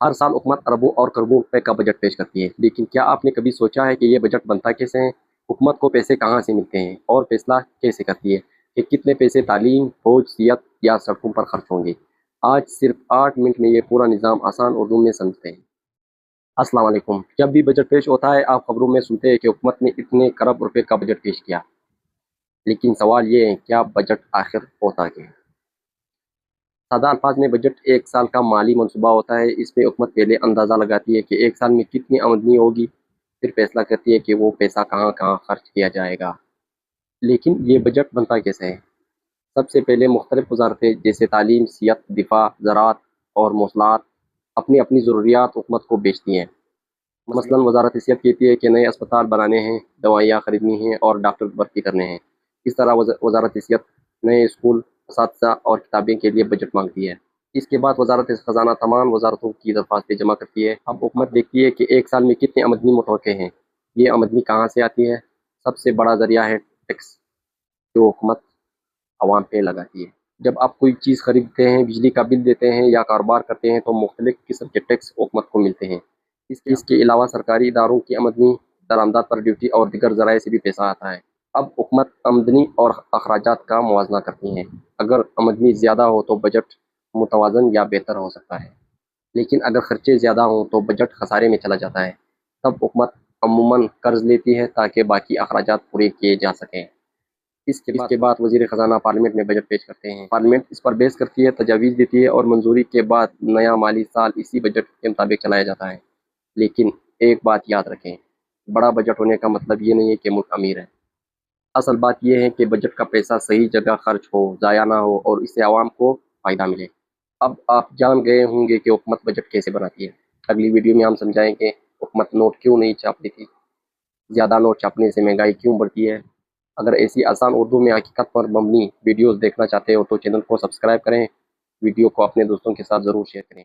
हर साल हुकूमत अरबों और करोड़ों रुपए का बजट पेश करती है, लेकिन क्या आपने कभी सोचा है कि ये बजट बनता कैसे है? हुकूमत को पैसे कहाँ से मिलते हैं और फैसला कैसे करती है कि कितने पैसे तालीम, फौज, सियाहत या सड़कों पर खर्च होंगे? आज सिर्फ 8 मिनट में ये पूरा निज़ाम आसान उर्दू में समझते हैं। अस्सलाम वालेकुम। जब भी बजट पेश होता है, आप खबरों में सुनते हैं कि हुकूमत ने इतने खरब रुपए का बजट पेश किया, लेकिन सवाल ये है, क्या बजट आखिर होता क्या है? सादा अल्फाज में बजट एक साल का माली मनसूबा होता है। इसमें हुकूमत पहले अंदाज़ा लगाती है कि एक साल में कितनी आमदनी होगी, फिर फैसला करती है कि वो पैसा कहाँ-कहाँ खर्च किया जाएगा। लेकिन ये बजट बनता कैसे है? सबसे पहले मुख्तलिफ वज़ारतें जैसे तालीम, सियाहत, दिफ़ा, ज़राअत और मौसलात अपनी-अपनी ज़रूरियात हुकूमत को बेचती हैं। मसलन वज़ारत सिहत कहती है कि नए अस्पताल बनाने हैं, दवाइयाँ खरीदनी हैं और डॉक्टर भर्ती करने हैं। इस तरह वज़ारत सिहत नए स्कूल, असातिज़ा और किताबें के लिए बजट मांगती है। इसके बाद वज़ारत ख़ज़ाना तमाम वज़ारतों की दरख्वास्तें जमा करती है। अब हुकूमत देखती है कि एक साल में कितनी आमदनी मुतवक्के हैं। ये आमदनी कहाँ से आती है? सबसे बड़ा ज़रिया है टैक्स, जो हुकूमत अवाम पे लगाती है। जब आप कोई चीज़ खरीदते हैं, बिजली का बिल देते हैं या कारोबार करते हैं, तो मुख्तलिफ किस्म के टैक्स हुकूमत को मिलते हैं। इसके अलावा सरकारी इदारों की आमदनी, दरामदात पर ड्यूटी और दीगर ज़राए से भी पैसा आता है। अब हुकूमत आमदनी और अखराजात का मुवाज़ना करती है। अगर आमदनी ज़्यादा हो तो बजट मुतवाज़न या बेहतर हो सकता है, लेकिन अगर खर्चे ज़्यादा हों तो बजट खसारे में चला जाता है। तब हुकूमत अमूमन कर्ज़ लेती है ताकि बाकी अखराजात पूरे किए जा सकें। इसके बाद वज़ीर ख़ज़ाना पार्लियामेंट में बजट पेश करते हैं। पार्लियामेंट इस पर बहस करती है, तजावीज़ देती है और मंजूरी के बाद नया माली साल इसी बजट के मुताबिक चलाया जाता है। लेकिन एक बात याद रखें, बड़ा बजट होने का मतलब ये नहीं है कि मुल्क अमीर है। असल बात यह है कि बजट का पैसा सही जगह खर्च हो, ज़ाया ना हो और इससे आवाम को फ़ायदा मिले। अब आप जान गए होंगे कि हुकूमत बजट कैसे बनाती है। अगली वीडियो में हम समझाएंगे हुकूमत नोट क्यों नहीं छापती थी, ज़्यादा नोट छापने से महंगाई क्यों बढ़ती है। अगर ऐसी आसान उर्दू में हकीकत पर मबनी वीडियोज़ देखना चाहते हो तो चैनल को सब्सक्राइब करें, वीडियो को अपने दोस्तों के साथ ज़रूर शेयर करें।